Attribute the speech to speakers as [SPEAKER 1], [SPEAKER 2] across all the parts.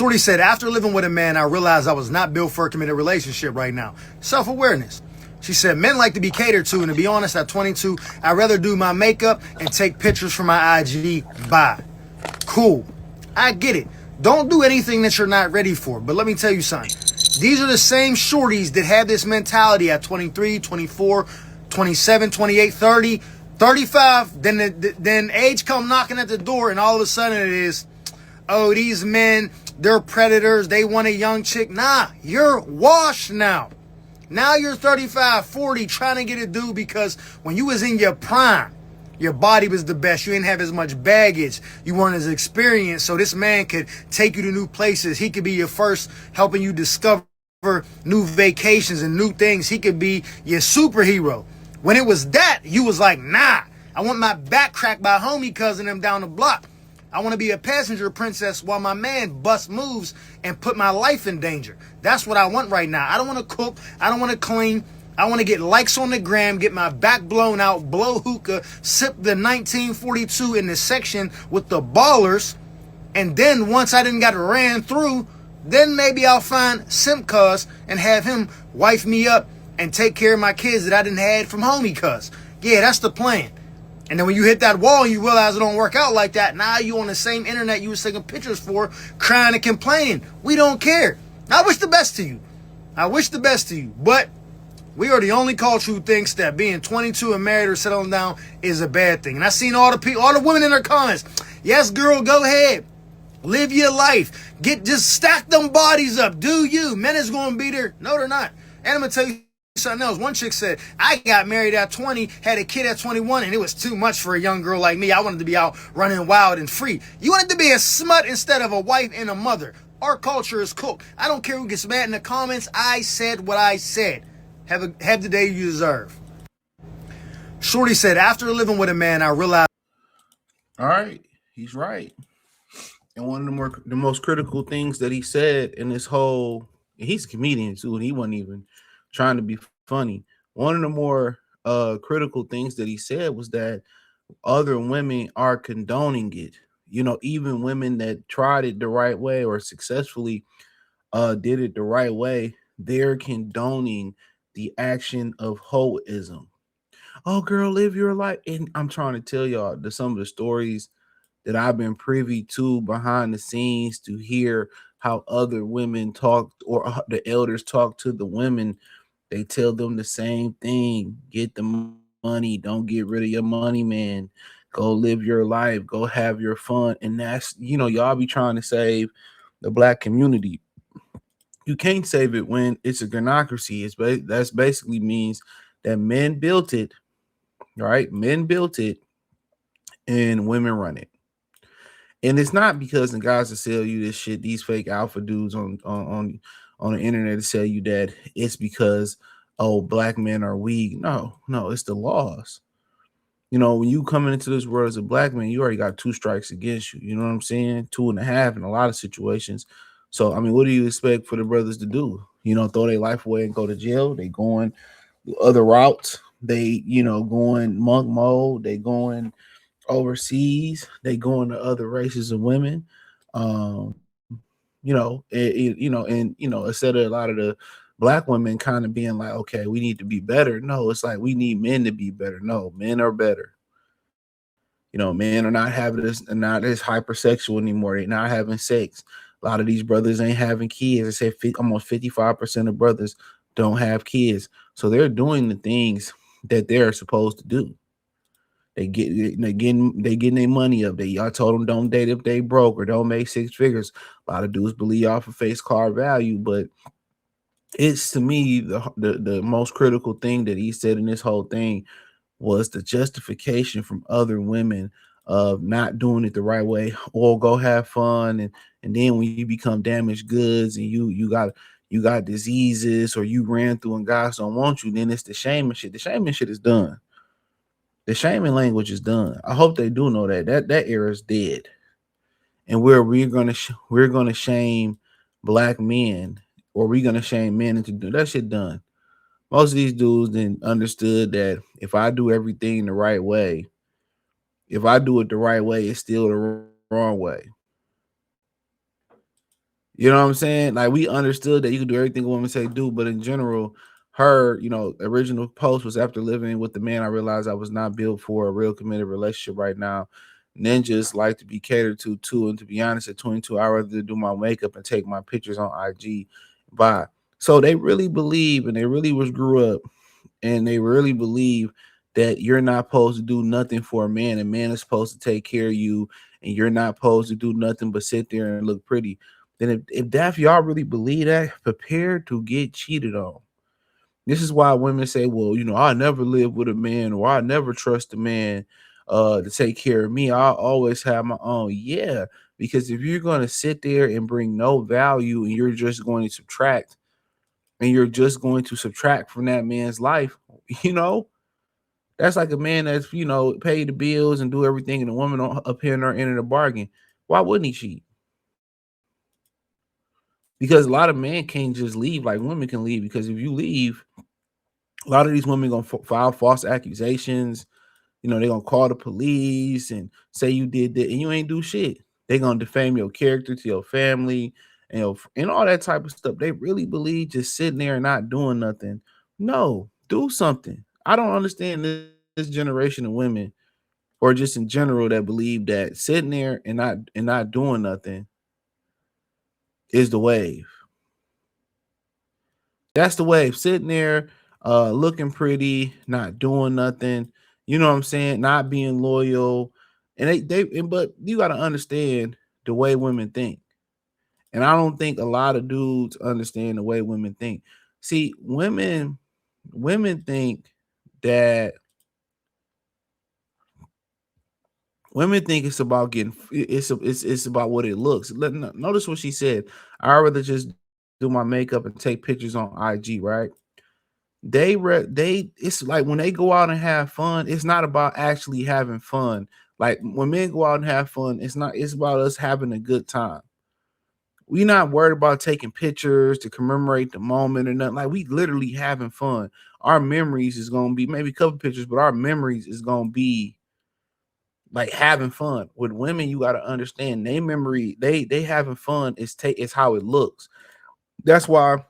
[SPEAKER 1] Shorty said, after living with a man, I realized I was not built for a committed relationship right now. Self-awareness. She said, men like to be catered to, and to be honest, at 22, I'd rather do my makeup and take pictures for my IG. Bye. Cool. I get it. Don't do anything that you're not ready for. But let me tell you something. These are the same shorties that had this mentality at 23, 24, 27, 28, 30, 35. Then age come knocking at the door, and all of a sudden it is, oh, these men, they're predators. They want a young chick. Nah, you're washed now. Now you're 35, 40, trying to get a dude because when you was in your prime, your body was the best. You didn't have as much baggage. You weren't as experienced. So this man could take you to new places. He could be your first, helping you discover new vacations and new things. He could be your superhero. When it was that, you was like, nah, I want my back cracked by a homie cousin them down the block. I want to be a passenger princess while my man bust moves and put my life in danger. That's what I want right now. I don't want to cook. I don't want to clean. I want to get likes on the gram, get my back blown out, blow hookah, sip the 1942 in the section with the ballers. And then once I didn't got ran through, then maybe I'll find Simp Cuz and have him wife me up and take care of my kids that I didn't have from homie cuz. Yeah, that's the plan. And then when you hit that wall, you realize it don't work out like that. Now you on the same internet you was taking pictures for, crying and complaining. We don't care. I wish the best to you. I wish the best to you. But we are the only culture who thinks that being 22 and married or settling down is a bad thing. And I seen all the women in their comments. Yes, girl, go ahead. Live your life. Just stack them bodies up. Do you. Men is going to be there. No, they're not. And I'm going to tell you something else. One chick said, I got married at 20, had a kid at 21, and it was too much for a young girl like me. I wanted to be out running wild and free. You wanted to be a smut instead of a wife and a mother. Our culture is cooked. I don't care who gets mad in the comments. I said what I said. Have the day you deserve. Shorty said, after living with a man, I realized.
[SPEAKER 2] All right, he's right. And one of the most critical things that he said in this whole, he's a comedian too, and he wasn't even trying to be funny. One of the more critical things that he said was that other women are condoning it. You know, even women that tried it the right way or successfully did it the right way, they're condoning the action of hoism. Oh, girl, live your life. And I'm trying to tell y'all that some of the stories that I've been privy to behind the scenes to hear how other women talk or the elders talk to the women. They tell them the same thing. Get the money. Don't get rid of your money, man. Go live your life. Go have your fun. And that's, y'all be trying to save the black community. You can't save it when it's a gynocracy. That's basically means that men built it, right? Men built it and women run it. And it's not because the guys that sell you this shit, these fake alpha dudes on the internet to sell you that it's because, oh, black men are weak. No, it's the laws. When you coming into this world as a black man, you already got 2 strikes against you. You know what I'm saying? 2.5 in a lot of situations. So, I mean, what do you expect for the brothers to do? Throw their life away and go to jail? They going other routes. They, going monk mode. They going overseas. They going to other races of women. Instead of a lot of the black women kind of being like, okay, we need to be better. No, it's like we need men to be better. No, men are better. Men are not having this, not as hypersexual anymore. They're not having sex. A lot of these brothers ain't having kids. I say almost 55% of brothers don't have kids. So they're doing the things that they're supposed to do. They getting their money up. Y'all told them don't date if they broke or don't make 6 figures. A lot of dudes believe off of face card value, but it's, to me, the most critical thing that he said in this whole thing was the justification from other women of not doing it the right way, or go have fun, and then when you become damaged goods and you got diseases or you ran through and guys don't want you, then it's the shaming shit. The shaming shit is done. The shaming language is done. I hope they do know that era is dead, and we're gonna shame black men, or we're gonna shame men into doing that shit done. Most of these dudes then understood that if I do everything the right way, if I do it the right way, it's still the wrong way. You know what I'm saying? Like we understood that you could do everything a woman say do, but in general, her, original post was after living with the man, I realized I was not built for a real committed relationship right now. Ninjas like to be catered to too. And to be honest, at 22, I'd rather do my makeup and take my pictures on IG. Bye. So they really believe and they really was grew up and they really believe that you're not supposed to do nothing for a man. A man is supposed to take care of you, and you're not supposed to do nothing but sit there and look pretty. Then if that y'all really believe that, prepare to get cheated on. This is why women say, well, I never live with a man, or I never trust a man to take care of me. I always have my own. Yeah, because if you're going to sit there and bring no value and you're just going to subtract and you're just going to subtract from that man's life, you know, that's like a man that's, pay the bills and do everything, and the woman up here in her end of the bargain. Why wouldn't he cheat? Because a lot of men can't just leave like women can leave. Because if you leave, a lot of these women gonna file false accusations. They're gonna call the police and say you did that, and you ain't do shit. They gonna defame your character to your family and all that type of stuff. They really believe just sitting there and not doing nothing. No, do something. I don't understand this generation of women, or just in general, that believe that sitting there and not doing nothing is the wave. That's the wave. Sitting there, looking pretty, not doing nothing. You know what I'm saying? Not being loyal. And but you got to understand the way women think. And I don't think a lot of dudes understand the way women think. See, women think that women think it's about it's about what it looks. Notice what she said. I'd rather just do my makeup and take pictures on IG, right? It's like when they go out and have fun, it's not about actually having fun. Like when men go out and have fun, it's about us having a good time. We not worried about taking pictures to commemorate the moment or nothing. Like we literally having fun. Our memories is gonna be maybe a couple pictures, but our memories is gonna be like having fun. With women, you gotta understand they memory, they having fun is how it looks. That's why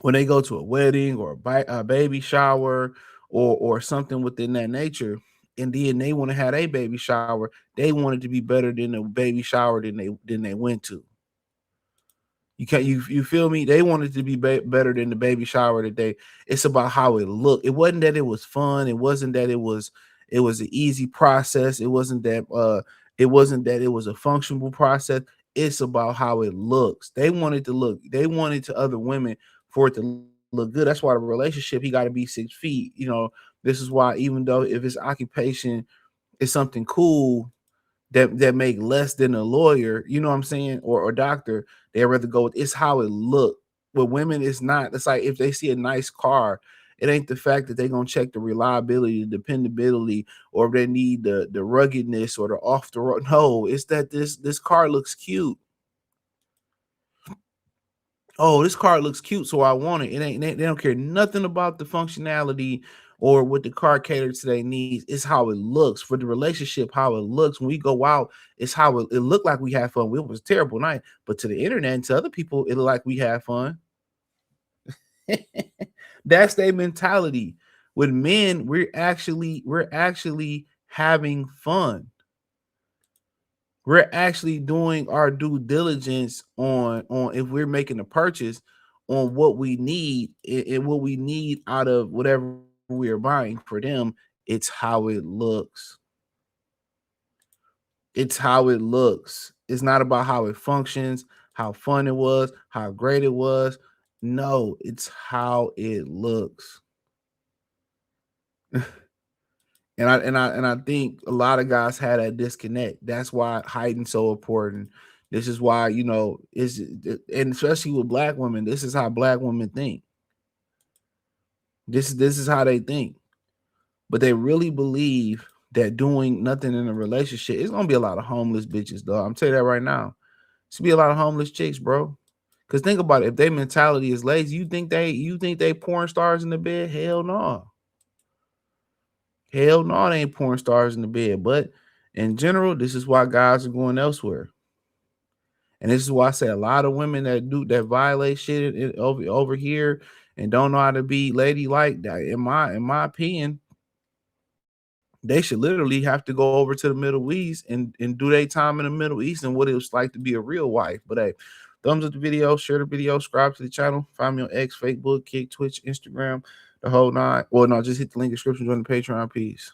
[SPEAKER 2] when they go to a wedding or a baby shower or something within that nature, and then they want to have a baby shower, they want it to be better than the baby shower than they went to. You feel me? They wanted to be better than the baby shower today. It's about how it looked. It wasn't that it was fun. It wasn't that it was an easy process. It wasn't that it was a functional process. It's about how it looks. They wanted to look. They wanted to other women for it to look good. That's why the relationship, he got to be 6 feet. This is why, even though if his occupation is something cool, that make less than a lawyer, you know what I'm saying, or doctor, they rather go with it's how it look. With women, it's not. It's like if they see a nice car, it ain't the fact that they're gonna check the reliability, the dependability, or if they need the ruggedness or the off the road. No, it's that this car looks cute. Oh, this car looks cute, so I want it. It ain't they don't care nothing about the functionality or what the car caters to their needs. It's how it looks. For the relationship, how it looks. When we go out, it's how it looked like we had fun. It was a terrible night, but to the internet and to other people, it looked like we had fun. That's their mentality. With men, we're actually having fun. We're actually doing our due diligence on if we're making a purchase on what we need and what we need out of whatever we are buying. For them, it's how it looks. It's how it looks. It's not about how it functions, how fun it was, how great it was. No, it's how it looks. And I think a lot of guys had that disconnect. That's why hiding's so important. This is why, and especially with black women, this is how black women think. This is how they think. But they really believe that doing nothing in a relationship, it's gonna be a lot of homeless bitches, though. I'm telling you that right now. It's gonna be a lot of homeless chicks, bro. Cause think about it, if their mentality is lazy, you think they porn stars in the bed? Hell no. Hell no, they ain't porn stars in the bed. But in general, this is why guys are going elsewhere. And this is why I say a lot of women that violate shit over here and don't know how to be ladylike. In my opinion, they should literally have to go over to the Middle East and do their time in the Middle East and what it was like to be a real wife. But hey, thumbs up the video, share the video, subscribe to the channel. Find me on X, Facebook, Kick, Twitch, Instagram, the whole nine. Well, no, just hit the link in the description, join the Patreon. Peace.